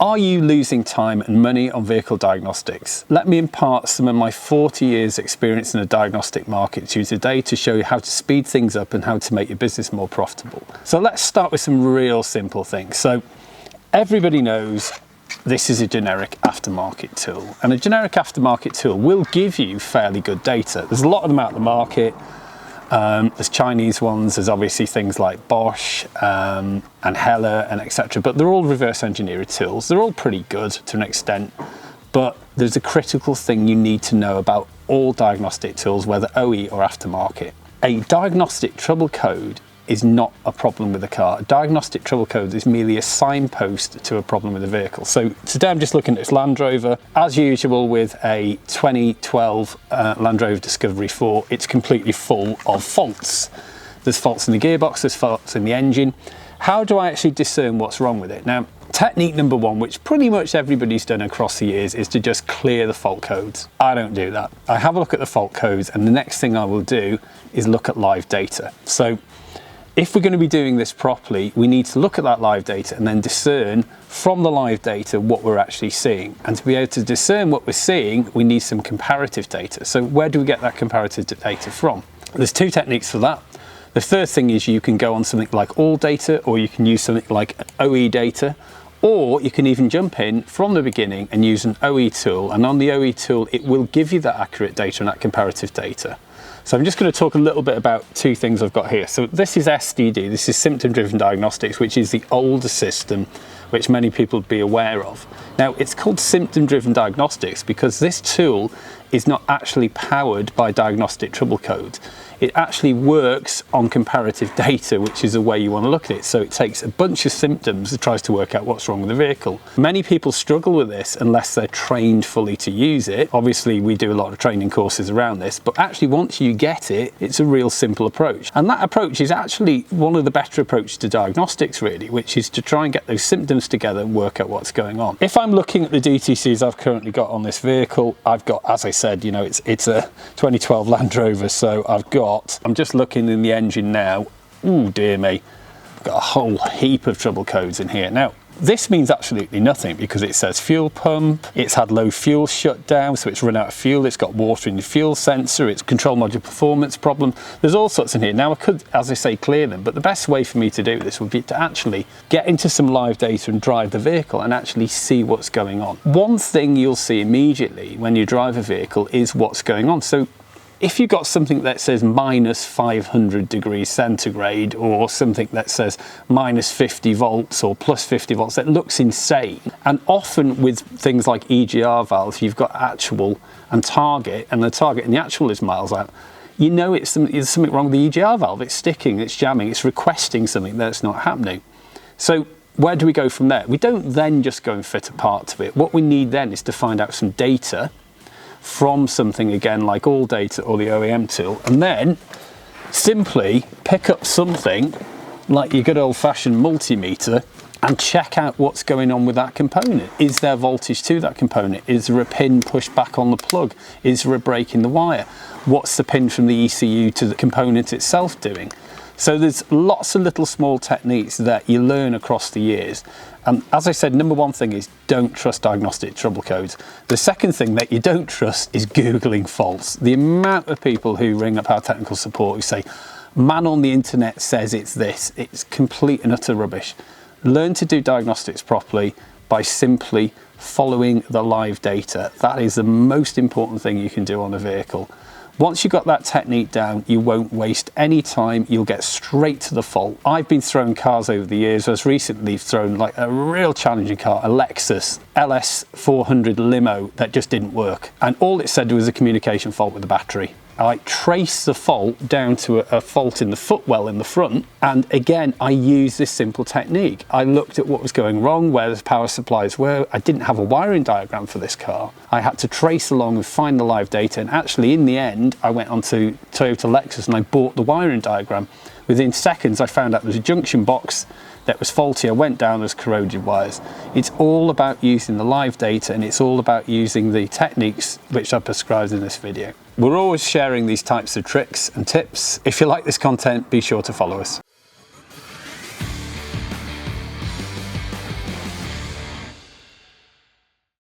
Are you losing time and money on vehicle diagnostics? Let me impart some of my 40 years experience in the diagnostic market to you today to show you how to speed things up and how to make your business more profitable. So let's start with some real simple things. So everybody knows this is a generic aftermarket tool, and a generic aftermarket tool will give you fairly good data. There's a lot of them out in the market. There's Chinese ones, there's obviously things like Bosch and Heller and etc. But they're all reverse engineered tools. They're all pretty good to an extent, but there's a critical thing you need to know about all diagnostic tools, whether OE or aftermarket. A diagnostic trouble code is not a problem with a car. A diagnostic trouble code is merely a signpost to a problem with the vehicle. So today I'm just looking at this Land Rover. As usual with a 2012 Land Rover Discovery 4, it's completely full of faults. There's faults in the gearbox, there's faults in the engine. How do I actually discern what's wrong with it? Now, technique number one, which pretty much everybody's done across the years, is to just clear the fault codes. I don't do that. I have a look at the fault codes, and the next thing I will do is look at live data. So if we're going to be doing this properly, we need to look at that live data and then discern from the live data what we're actually seeing. And to be able to discern what we're seeing, we need some comparative data. So where do we get that comparative data from? There's two techniques for that. The first thing is you can go on something like AllData, or you can use something like OE data, or you can even jump in from the beginning and use an OE tool. And on the OE tool, it will give you that accurate data and that comparative data. So I'm just going to talk a little bit about two things I've got here. So this is SDD, this is symptom driven diagnostics, which is the older system which many people would be aware of. Now, it's called symptom driven diagnostics because this tool is not actually powered by diagnostic trouble codes. It actually works on comparative data, which is the way you want to look at it. So it takes a bunch of symptoms and tries to work out what's wrong with the vehicle. Many people struggle with this unless they're trained fully to use it. Obviously, we do a lot of training courses around this, but actually once you get it, it's a real simple approach. And that approach is actually one of the better approaches to diagnostics, really, which is to try and get those symptoms together and work out what's going on. If I'm looking at the DTCs I've currently got on this vehicle, I've got, as I said, you know, it's a 2012 Land Rover, so I'm just looking in the engine now. Ooh, dear me, I've got a whole heap of trouble codes in here. Now, this means absolutely nothing because it says fuel pump, it's had low fuel shutdown, so it's run out of fuel, it's got water in the fuel sensor, it's control module performance problem. There's all sorts in here. Now, I could, as I say, clear them, but the best way for me to do this would be to actually get into some live data and drive the vehicle and actually see what's going on. One thing you'll see immediately when you drive a vehicle is what's going on. So if you've got something that says minus 500 degrees centigrade, or something that says minus 50 volts or plus 50 volts, that looks insane. And often with things like EGR valves, you've got actual and target, and the target and the actual is miles out. You know there's something wrong with the EGR valve. It's sticking, it's jamming, it's requesting something that's not happening. So where do we go from there? We don't then just go and fit a part to it. What we need then is to find out some data from something, again, like AllData or the OEM tool, and then simply pick up something like your good old-fashioned multimeter and check out what's going on with that component. Is there voltage to that component? Is there a pin pushed back on the plug? Is there a break in the wire? What's the pin from the ECU to the component itself doing? So there's lots of little small techniques that you learn across the years. And as I said, number one thing is don't trust diagnostic trouble codes. The second thing that you don't trust is Googling faults. The amount of people who ring up our technical support who say, man on the internet says it's this, it's complete and utter rubbish. Learn to do diagnostics properly by simply following the live data. That is the most important thing you can do on a vehicle. Once you've got that technique down, you won't waste any time. You'll get straight to the fault. I've been throwing cars over the years. I was recently thrown like a real challenging car, a Lexus LS 400 limo that just didn't work. And all it said was a communication fault with the battery. I traced the fault down to a fault in the footwell in the front, and again I used this simple technique. I looked at what was going wrong, where the power supplies were. I didn't have a wiring diagram for this car. I had to trace along and find the live data, and actually in the end I went onto Toyota Lexus and I bought the wiring diagram. Within seconds I found out there was a junction box that was faulty. I went down, there's corroded wires. It's all about using the live data, and it's all about using the techniques which I prescribed in this video. We're always sharing these types of tricks and tips. If you like this content, be sure to follow us.